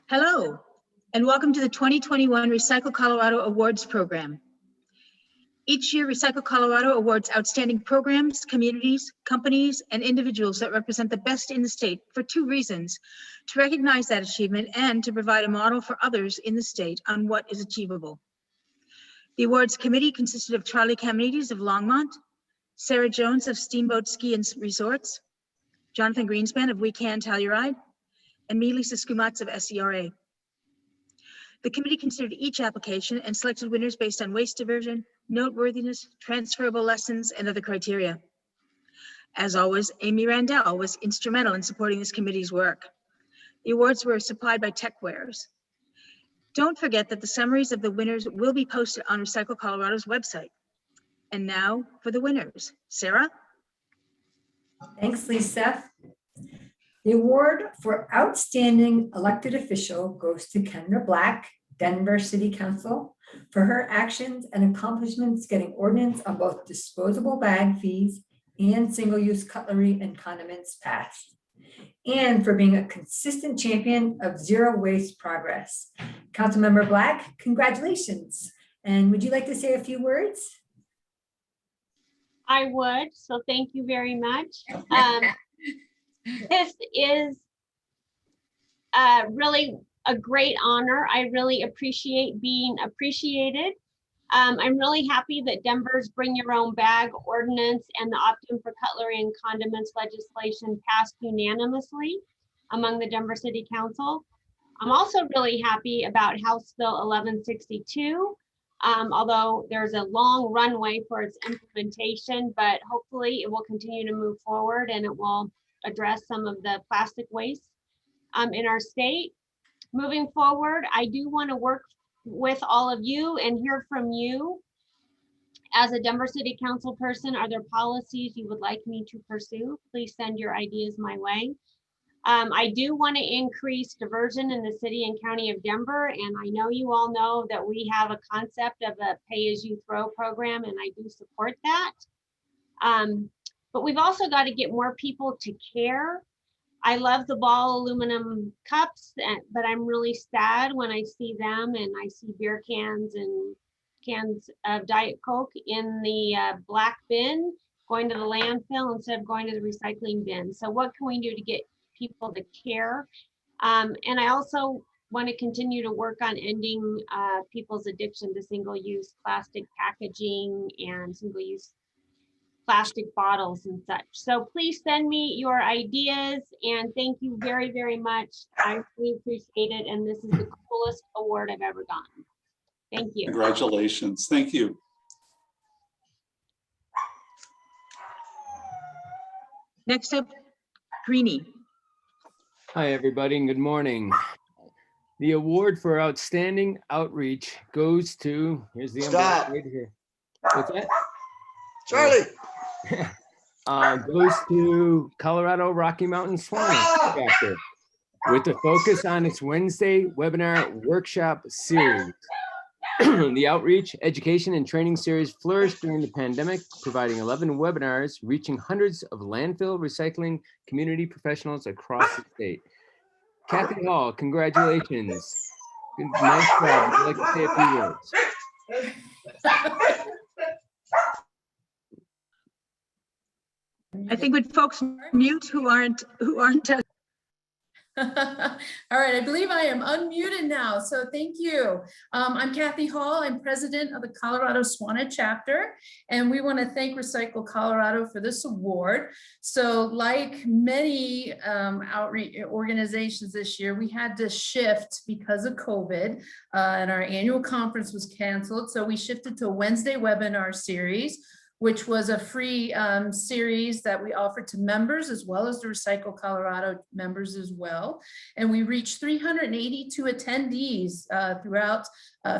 Hello, and welcome to the 2021 Recycle Colorado Awards program. Each year, Recycle Colorado awards outstanding programs, communities, companies, and individuals that represent the best in the state for two reasons: to recognize that achievement and to provide a model for others in the state on what is achievable. The awards committee consisted of Charlie Caminides of Longmont, Sarah Jones of Steamboat Ski and Resorts, Jonathan Greenspan of We Can Telluride, and me, Lisa Skumatz of SERA. The committee considered each application and selected winners based on waste diversion, noteworthiness, transferable lessons, and other criteria. As always, Amy Randell was instrumental in supporting this committee's work. The awards were supplied by TechWares. Don't forget that the summaries of the winners will be posted on Recycle Colorado's website. And now for the winners. Sarah? Thanks, Lisa. The award for Outstanding Elected Official goes to Kendra Black, Denver City Council, for her actions and accomplishments getting ordinance on both disposable bag fees and single-use cutlery and condiments passed, and for being a consistent champion of zero waste progress. Councilmember Black, congratulations. And would you like to say a few words? I would, so thank you very much. This is really a great honor. I really appreciate being appreciated. I'm really happy that Denver's Bring Your Own Bag ordinance and the opt-in for cutlery and condiments legislation passed unanimously among the Denver City Council. I'm also really happy about House Bill 1162, although there's a long runway for its implementation, but hopefully it will continue to move forward and it will address some of the plastic waste in our state. Moving forward, I do want to work with all of you and hear from you. As a Denver City Council person, are there policies you would like me to pursue? Please send your ideas my way. I do want to increase diversion in the city and county of Denver, and I know you all know that we have a concept of a pay-as-you-throw program, and I do support that. But we've also got to get more people to care. I love the ball aluminum cups, but I'm really sad when I see them and I see beer cans and cans of Diet Coke in the black bin going to the landfill instead of going to the recycling bin. So what can we do to get people to care? And I also want to continue to work on ending people's addiction to single-use plastic packaging and single-use plastic bottles and such. So please send me your ideas, and thank you very, very much. I really appreciate it, and this is the coolest award I've ever gotten. Thank you. Congratulations. Thank you. Next up, Greenie. Hi, everybody, and good morning. The award for outstanding outreach goes to, here's the envelope right here. What's that? Charlie. Goes to Colorado Rocky Mountain SWANA chapter with a focus on its Wednesday webinar workshop series. The outreach, education, and training series flourished during the pandemic, providing 11 webinars, reaching hundreds of landfill recycling community professionals across the state. Kathy Hall, congratulations. Nice job. Would you like to say a few words? I think with folks mute who aren't All right, I believe I am unmuted now, so thank you. I'm Kathy Hall. I'm president of the Colorado SWANA chapter, and we want to thank Recycle Colorado for this award. So like many outreach organizations this year, we had to shift because of COVID, and our annual conference was canceled. So we shifted to a Wednesday webinar series, which was a free series that we offered to members as well as the Recycle Colorado members as well. And we reached 382 attendees throughout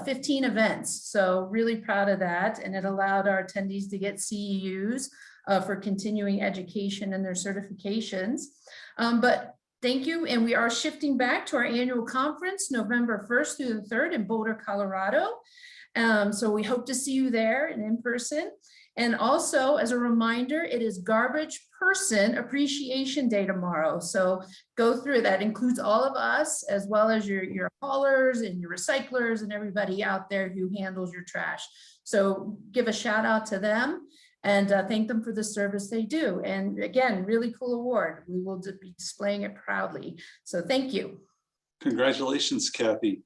15 events. So really proud of that. And it allowed our attendees to get CEUs for continuing education and their certifications. But thank you. And we are shifting back to our annual conference, November 1st through the 3rd in Boulder, Colorado. So we hope to see you there and in person. And also, as a reminder, it is Garbage Person Appreciation Day tomorrow. So go through, that includes all of us, as well as your haulers and your recyclers and everybody out there who handles your trash. So give a shout out to them and thank them for the service they do. And again, really cool award. We will be displaying it proudly. So thank you. Congratulations, Kathy.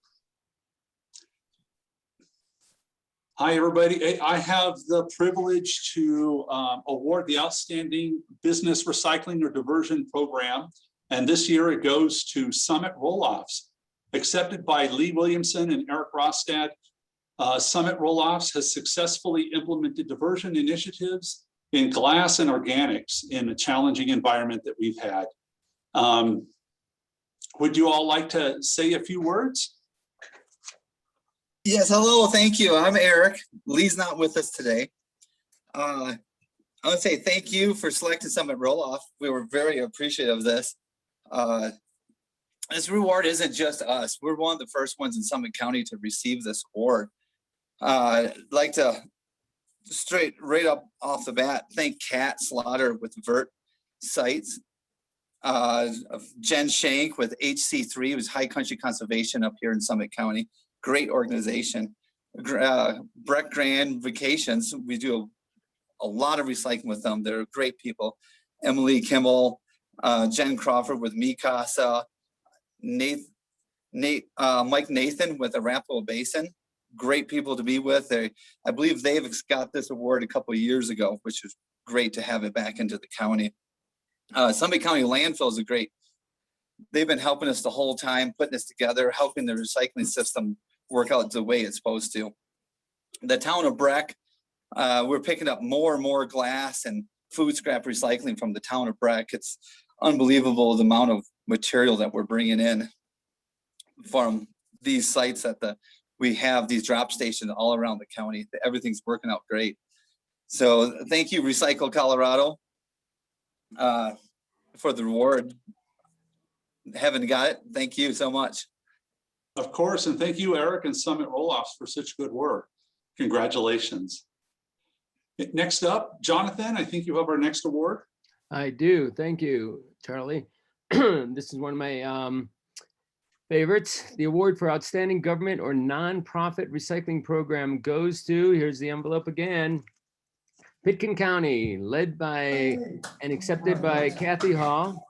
Hi, everybody. I have the privilege to award the Outstanding Business Recycling or Diversion Program. And this year it goes to Summit Rolloffs, accepted by Lee Williamson and Eric Rostad. Summit Rolloffs has successfully implemented diversion initiatives in glass and organics in a challenging environment that we've had. Would you all like to say a few words? Yes, hello, thank you. I'm Eric. Lee's not with us today. I want to say thank you for selecting Summit Rolloff. We were very appreciative of this. This reward isn't just us. We're one of the first ones in Summit County to receive this award. I'd like to right up off the bat, thank Kat Slaughter with Vert Sites, Jen Shank with HC3, who's High Country Conservation up here in Summit County. Great organization. Breck Grand Vacations, we do a lot of recycling with them. They're great people. Emily Kimmel, Jen Crawford with Mikasa, Mike Nathan with Arapahoe Basin. Great people to be with. I believe they've got this award a couple of years ago, which is great to have it back into the county. Summit County Landfills are great. They've been helping us the whole time, putting this together, helping the recycling system work out the way it's supposed to. The town of Breck, we're picking up more and more glass and food scrap recycling from the town of Breck. It's unbelievable the amount of material that we're bringing in from these sites that we have these drop stations all around the county. Everything's working out great. So thank you, Recycle Colorado, for the reward. Haven't got it. Thank you so much. Of course, and thank you, Eric and Summit Rolloffs, for such good work. Congratulations. Next up, Jonathan, I think you have our next award. I do. Thank you, Charlie. This is one of my favorites. The award for Outstanding Government or Nonprofit Recycling Program goes to, here's the envelope again, Pitkin County, led by and accepted by Kathy Hall.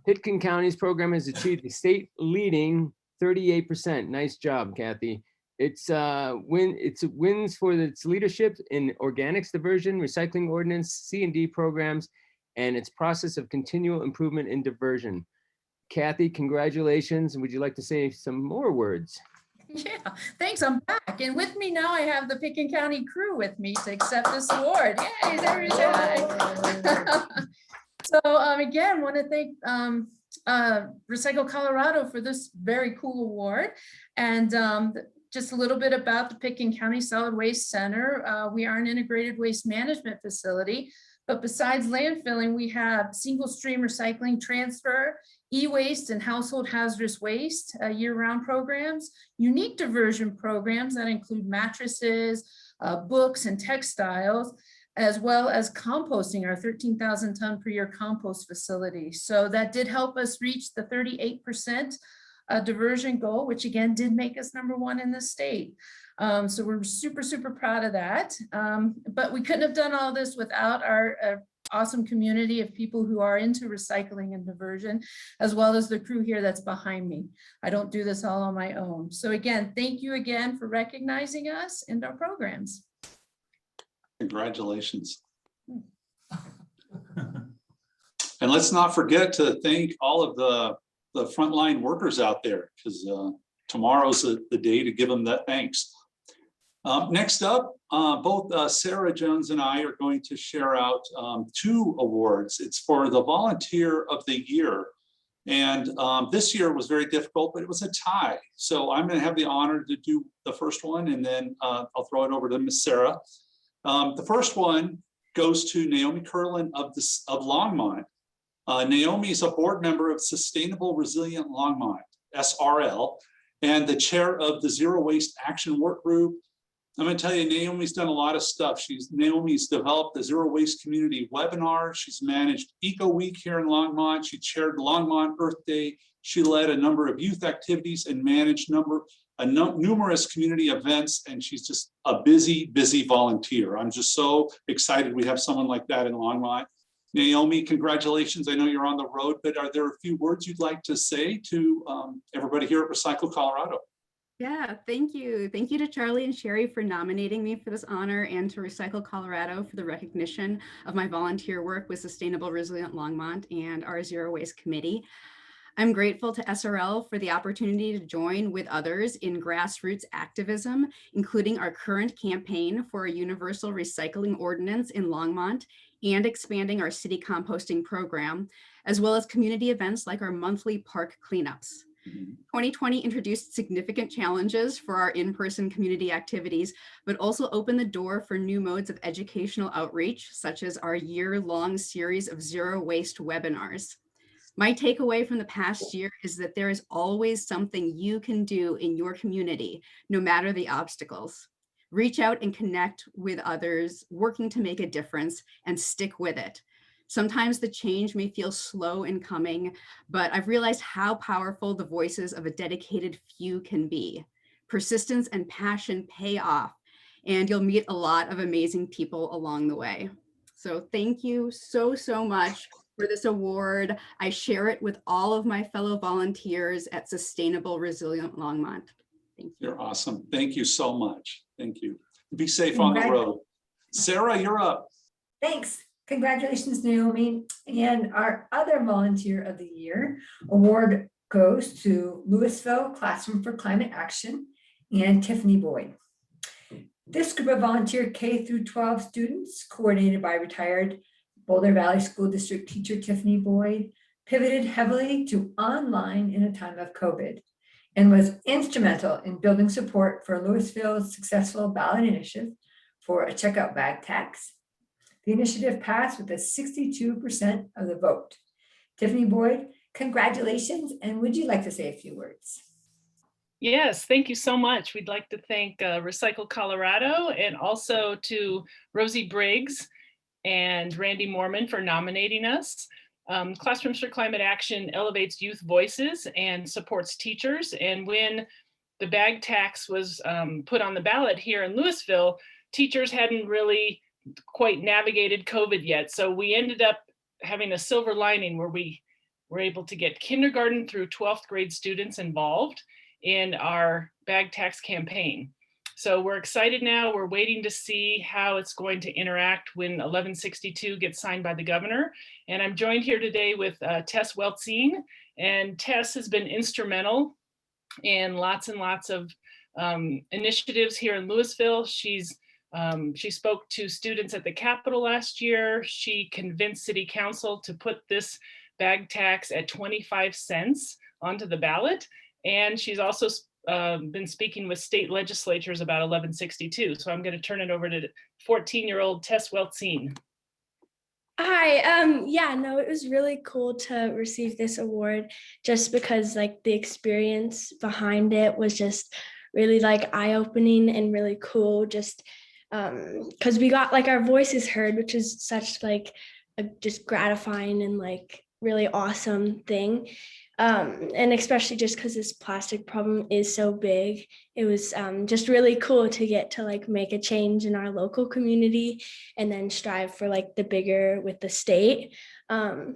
Pitkin County's program has achieved a state leading 38%. Nice job, Kathy. It's wins for its leadership in organics diversion, recycling ordinance, C&D programs, and its process of continual improvement in diversion. Kathy, congratulations. Would you like to say some more words? Yeah, thanks. I'm back. And with me now, I have the Pitkin County crew with me to accept this award. Yay, there is So again, want to thank Recycle Colorado for this very cool award. And just a little bit about the Pitkin County Solid Waste Center. We are an integrated waste management facility, but besides landfilling, we have single stream recycling, transfer, e-waste and household hazardous waste, year-round programs, unique diversion programs that include mattresses, books and textiles, as well as composting, our 13,000 ton per year compost facility. So that did help us reach the 38% diversion goal, which again did make us #1 in the state. So we're super, super proud of that. But we couldn't have done all this without our awesome community of people who are into recycling and diversion, as well as the crew here that's behind me. I don't do this all on my own. So again, thank you again for recognizing us and our programs. Congratulations. And let's not forget to thank all of the frontline workers out there, because tomorrow's the day to give them that thanks. Next up, both Sarah Jones and I are going to share out 2 awards. It's for the Volunteer of the Year. And this year was very difficult, but it was a tie. So I'm going to have the honor to do the first one, and then I'll throw it over to Miss Sarah. The first one goes to Naomi Curland of Longmont. Naomi is a board member of Sustainable Resilient Longmont, SRL, and the chair of the Zero Waste Action Work Group, I'm going to tell you, Naomi's done a lot of stuff. Naomi's developed the Zero Waste Community webinar. She's managed Eco Week here in Longmont. She chaired Longmont Earth Day. She led a number of youth activities and managed numerous community events. And she's just a busy, busy volunteer. I'm just so excited we have someone like that in Longmont. Naomi, congratulations. I know you're on the road, but are there a few words you'd like to say to everybody here at Recycle Colorado? Yeah, thank you. Thank you to Charlie and Sherry for nominating me for this honor, and to Recycle Colorado for the recognition of my volunteer work with Sustainable Resilient Longmont and our Zero Waste Committee. I'm grateful to SRL for the opportunity to join with others in grassroots activism, including our current campaign for a universal recycling ordinance in Longmont and expanding our city composting program, as well as community events like our monthly park cleanups. 2020 introduced significant challenges for our in-person community activities, but also opened the door for new modes of educational outreach, such as our year-long series of zero waste webinars. My takeaway from the past year is that there is always something you can do in your community, no matter the obstacles. Reach out and connect with others working to make a difference, and stick with it. Sometimes the change may feel slow in coming, but I've realized how powerful the voices of a dedicated few can be. Persistence and passion pay off, and you'll meet a lot of amazing people along the way. So thank you so much for this award. I share it with all of my fellow volunteers at Sustainable Resilient Longmont. Thank you. You're awesome. Thank you so much. Thank you. Be safe on the road. Sarah, you're up. Thanks. Congratulations, Naomi. And our other Volunteer of the Year award goes to Louisville Classroom for Climate Action and Tiffany Boyd. This group of volunteer K through 12 students, coordinated by retired Boulder Valley School District teacher Tiffany Boyd, pivoted heavily to online in a time of COVID, and was instrumental in building support for Louisville's successful ballot initiative for a checkout bag tax. The initiative passed with a 62% of the vote. Tiffany Boyd, congratulations, and would you like to say a few words? Yes, thank you so much. We'd like to thank Recycle Colorado, and also to Rosie Briggs and Randy Mormon for nominating us. Classrooms for Climate Action elevates youth voices and supports teachers. And when the bag tax was put on the ballot here in Louisville, teachers hadn't really quite navigated COVID yet. So we ended up having a silver lining where we were able to get kindergarten through 12th grade students involved in our bag tax campaign. So we're excited now. We're waiting to see how it's going to interact when 1162 gets signed by the governor. And I'm joined here today with Tess Weltzine. And Tess has been instrumental in lots and lots of initiatives here in Louisville. She spoke to students at the Capitol last year. She convinced City Council to put this bag tax at 25 cents onto the ballot. And she's also been speaking with state legislatures about 1162. So I'm going to turn it over to 14-year-old Tess Weltzine. Hi, yeah, no, it was really cool to receive this award, just because like the experience behind it was just really like eye-opening and really cool, just because we got like our voices heard, which is such like a just gratifying and like really awesome thing. And especially just because this plastic problem is so big, it was just really cool to get to like make a change in our local community and then strive for like the bigger with the state. And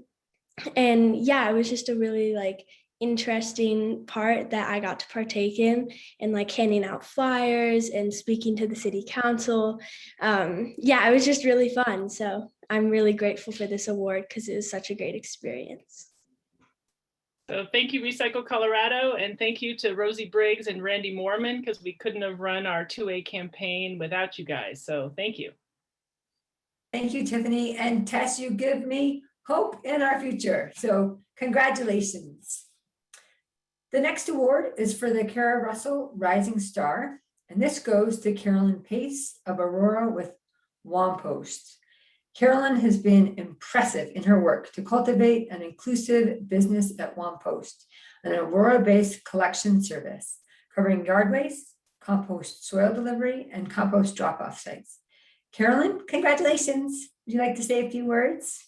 yeah, it was just a really like interesting part that I got to partake in, and like handing out flyers and speaking to the city council. Yeah, it was just really fun. So I'm really grateful for this award because it was such a great experience. So thank you, Recycle Colorado, and thank you to Rosie Briggs and Randy Mormon, because we couldn't have run our 2A campaign without you guys. So thank you. Thank you, Tiffany. And Tess, you give me hope in our future. So congratulations. The next award is for the Cara Russell Rising Star, and this goes to Carolyn Pace of Aurora with Wompost. Carolyn has been impressive in her work to cultivate an inclusive business at Wompost, an Aurora-based collection service covering yard waste, compost soil delivery, and compost drop-off sites. Carolyn, congratulations. Would you like to say a few words?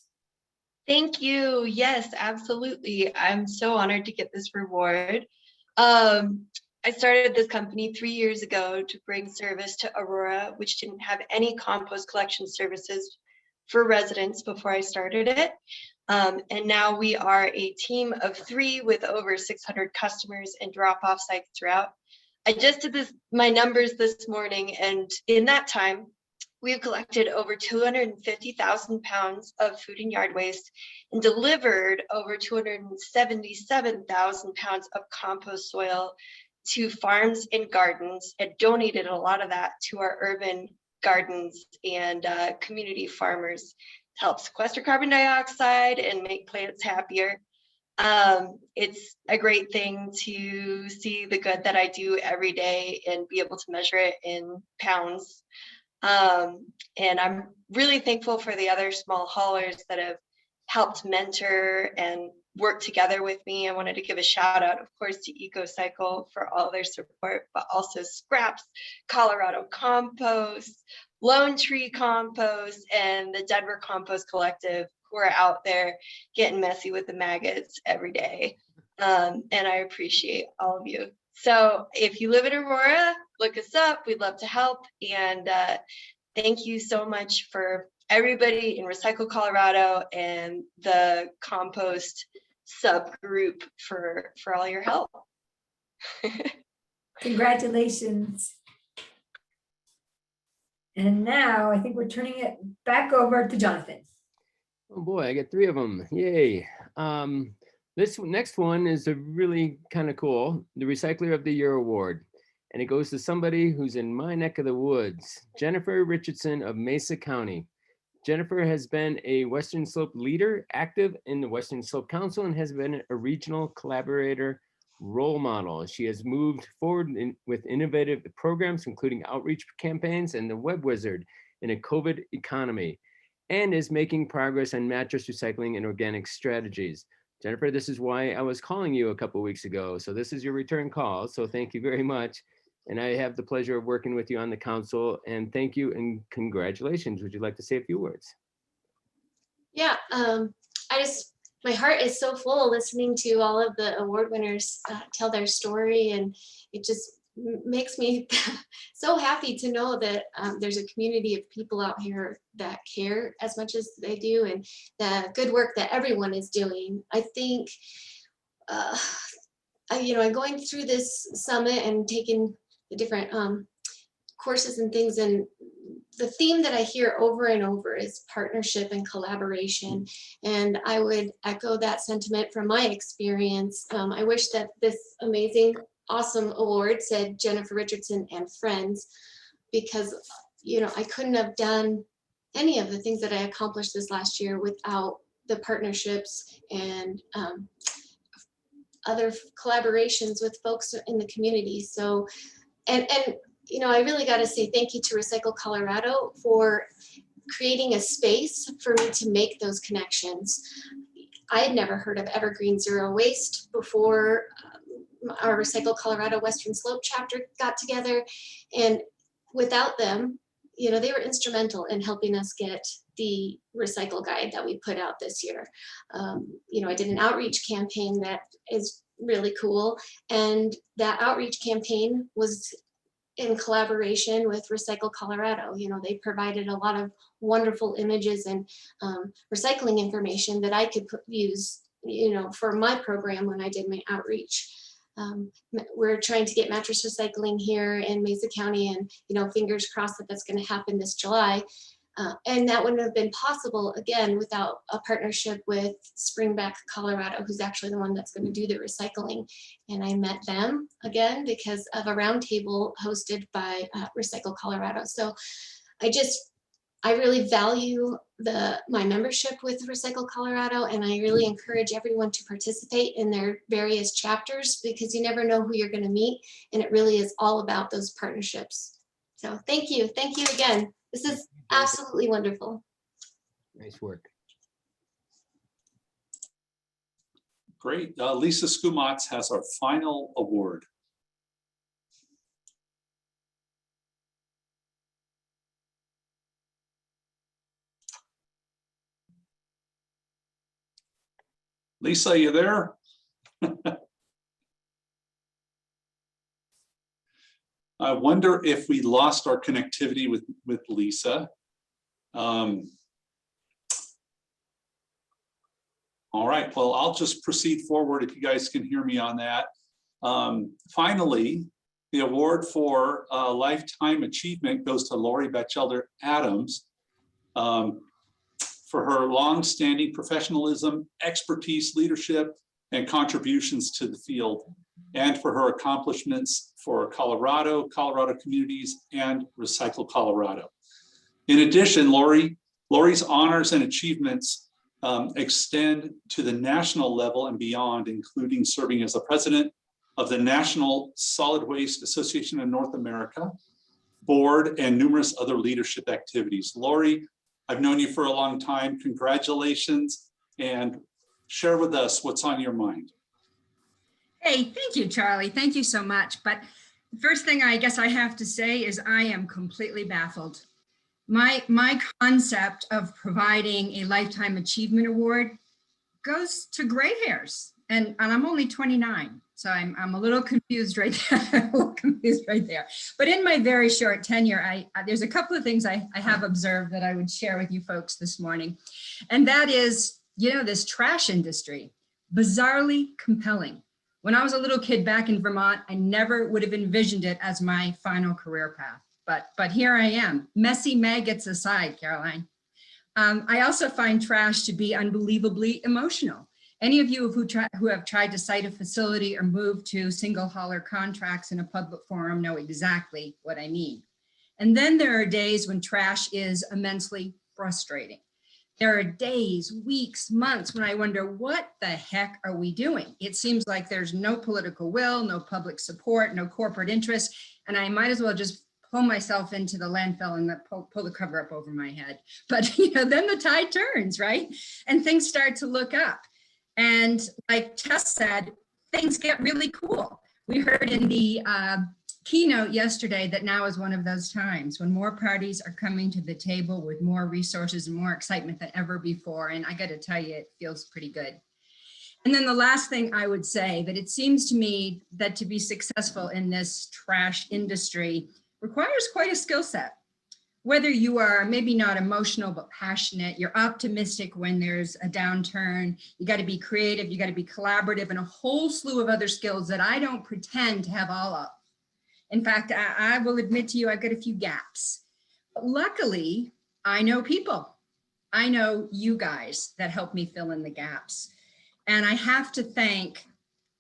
Thank you. Yes, absolutely. I'm so honored to get this reward. I started this company 3 years ago to bring service to Aurora, which didn't have any compost collection services for residents before I started it. And now we are a team of 3 with over 600 customers and drop-off sites throughout. I just did my numbers this morning, and in that time, we've collected over 250,000 pounds of food and yard waste and delivered over 277,000 pounds of compost soil to farms and gardens, and donated a lot of that to our urban gardens and community farmers to help sequester carbon dioxide and make plants happier. It's a great thing to see the good that I do every day and be able to measure it in pounds. And I'm really thankful for the other small haulers that have helped mentor and work together with me. I wanted to give a shout out, of course, to EcoCycle for all their support, but also Scraps, Colorado Compost, Lone Tree Compost, and the Denver Compost Collective, who are out there getting messy with the maggots every day. And I appreciate all of you. So if you live in Aurora, look us up. We'd love to help. And thank you so much for everybody in Recycle Colorado and the compost subgroup for all your help. Congratulations. And now I think we're turning it back over to Jonathan. Oh boy, I get 3 of them. Yay. This next one is a really kind of cool, the Recycler of the Year award. And it goes to somebody who's in my neck of the woods, Jennifer Richardson of Mesa County. Jennifer has been a Western Slope leader, active in the Western Slope Council, and has been a regional collaborator role model. She has moved forward with innovative programs, including outreach campaigns and the Web Wizard in a COVID economy, and is making progress on mattress recycling and organic strategies. Jennifer, this is why I was calling you a couple of weeks ago. So this is your return call. So thank you very much. And I have the pleasure of working with you on the council, and thank you and congratulations. Would you like to say a few words? Yeah, my heart is so full listening to all of the award winners tell their story, and it just makes me so happy to know that there's a community of people out here that care as much as they do, and the good work that everyone is doing. I think, I'm going through this summit and taking the different courses and things, and the theme that I hear over and over is partnership and collaboration. And I would echo that sentiment from my experience. I wish that this amazing, awesome award said Jennifer Richardson and friends, because, I couldn't have done any of the things that I accomplished this last year without the partnerships and other collaborations with folks in the community. So, and I really got to say thank you to Recycle Colorado for creating a space for me to make those connections. I had never heard of Evergreen Zero Waste before our Recycle Colorado Western Slope chapter got together. And without them, they were instrumental in helping us get the recycle guide that we put out this year. I did an outreach campaign that is really cool. And that outreach campaign was in collaboration with Recycle Colorado. They provided a lot of wonderful images and recycling information that I could use, for my program when I did my outreach. We're trying to get mattress recycling here in Mesa County, and fingers crossed that that's going to happen this July. And that wouldn't have been possible, again, without a partnership with Springback Colorado, who's actually the one that's going to do the recycling. And I met them, again, because of a roundtable hosted by Recycle Colorado. So I really value my membership with Recycle Colorado, and I really encourage everyone to participate in their various chapters, because you never know who you're going to meet, and it really is all about those partnerships. So thank you again. This is absolutely wonderful. Nice work. Great. Lisa Skumatz has our final award. Lisa, you there? I wonder if we lost our connectivity with Lisa. All right, well, I'll just proceed forward if you guys can hear me on that. Finally, the award for Lifetime Achievement goes to Laurie Batcheler Adams for her long-standing professionalism, expertise, leadership, and contributions to the field, and for her accomplishments for Colorado, Colorado communities, and Recycle Colorado. In addition, Laurie's honors and achievements extend to the national level and beyond, including serving as the president of the National Solid Waste Association of North America board and numerous other leadership activities. Laurie, I've known you for a long time. Congratulations, and share with us what's on your mind. Hey, thank you, Charlie. Thank you so much. But the first thing I guess I have to say is I am completely baffled. My concept of providing a Lifetime Achievement Award goes to gray hairs, and I'm only 29, so I'm a little confused right there. But in my very short tenure, there's a couple of things I have observed that I would share with you folks this morning, and that is, you know, this trash industry, bizarrely compelling. When I was a little kid back in Vermont, I never would have envisioned it as my final career path. But here I am, messy maggots aside, Caroline. I also find trash to be unbelievably emotional. Any of you who have tried to site a facility or move to single hauler contracts in a public forum know exactly what I mean. And then there are days when trash is immensely frustrating. There are days, weeks, months when I wonder, what the heck are we doing? It seems like there's no political will, no public support, no corporate interest, and I might as well just pull myself into the landfill and pull the cover up over my head. But you know, then the tide turns, right? And things start to look up. And like Tess said, things get really cool. We heard in the keynote yesterday that now is one of those times when more parties are coming to the table with more resources and more excitement than ever before. And I got to tell you, it feels pretty good. And then the last thing I would say, that it seems to me that to be successful in this trash industry requires quite a skill set. Whether you are maybe not emotional, but passionate, you're optimistic when there's a downturn, you got to be creative, you got to be collaborative, and a whole slew of other skills that I don't pretend to have all of. In fact, I will admit to you, I've got a few gaps. But luckily, I know people. I know you guys that help me fill in the gaps. And I have to thank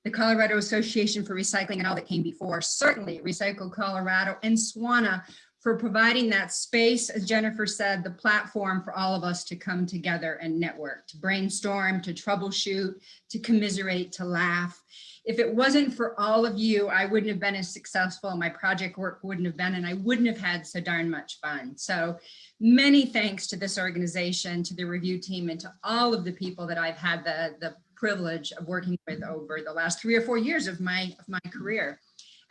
the Colorado Association for Recycling and all that came before, certainly Recycle Colorado and SWANA for providing that space, as Jennifer said, the platform for all of us to come together and network, to brainstorm, to troubleshoot, to commiserate, to laugh. If it wasn't for all of you, I wouldn't have been as successful, my project work wouldn't have been, and I wouldn't have had so darn much fun. So many thanks to this organization, to the review team, and to all of the people that I've had the privilege of working with over the last 3 or 4 years of my career.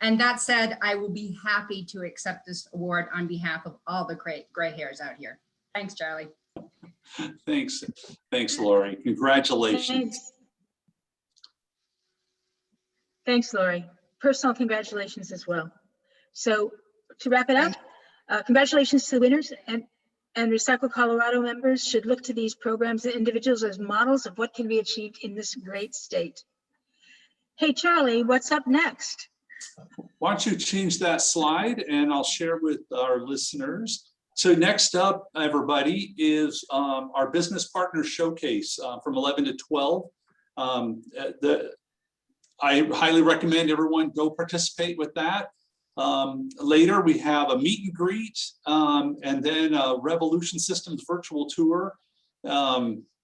And that said, I will be happy to accept this award on behalf of all the gray hairs out here. Thanks, Charlie. Thanks, Laurie. Congratulations. Thanks, Laurie. Personal congratulations as well. So to wrap it up, congratulations to the winners, and Recycle Colorado members should look to these programs and individuals as models of what can be achieved in this great state. Hey, Charlie, what's up next? Why don't you change that slide and I'll share with our listeners. So next up, everybody, is our business partner showcase from 11 to 12. I highly recommend everyone go participate with that. Later, we have a meet and greet and then a Revolution Systems virtual tour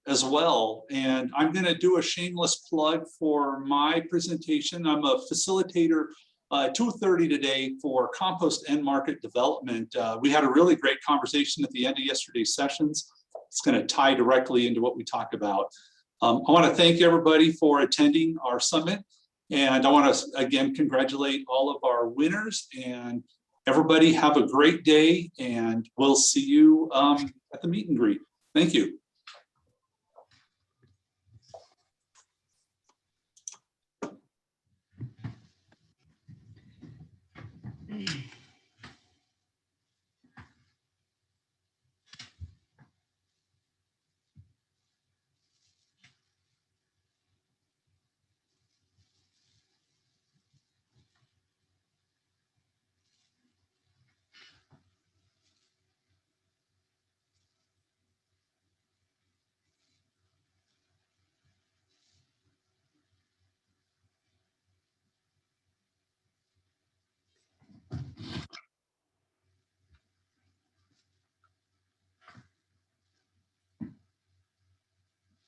as well. And I'm going to do a shameless plug for my presentation. I'm a facilitator 2:30 today for compost and market development. We had a really great conversation at the end of yesterday's sessions. It's going to tie directly into what we talk about. I want to thank everybody for attending our summit. And I want to again congratulate all of our winners, and everybody have a great day, and we'll see you at the meet and greet. Thank you.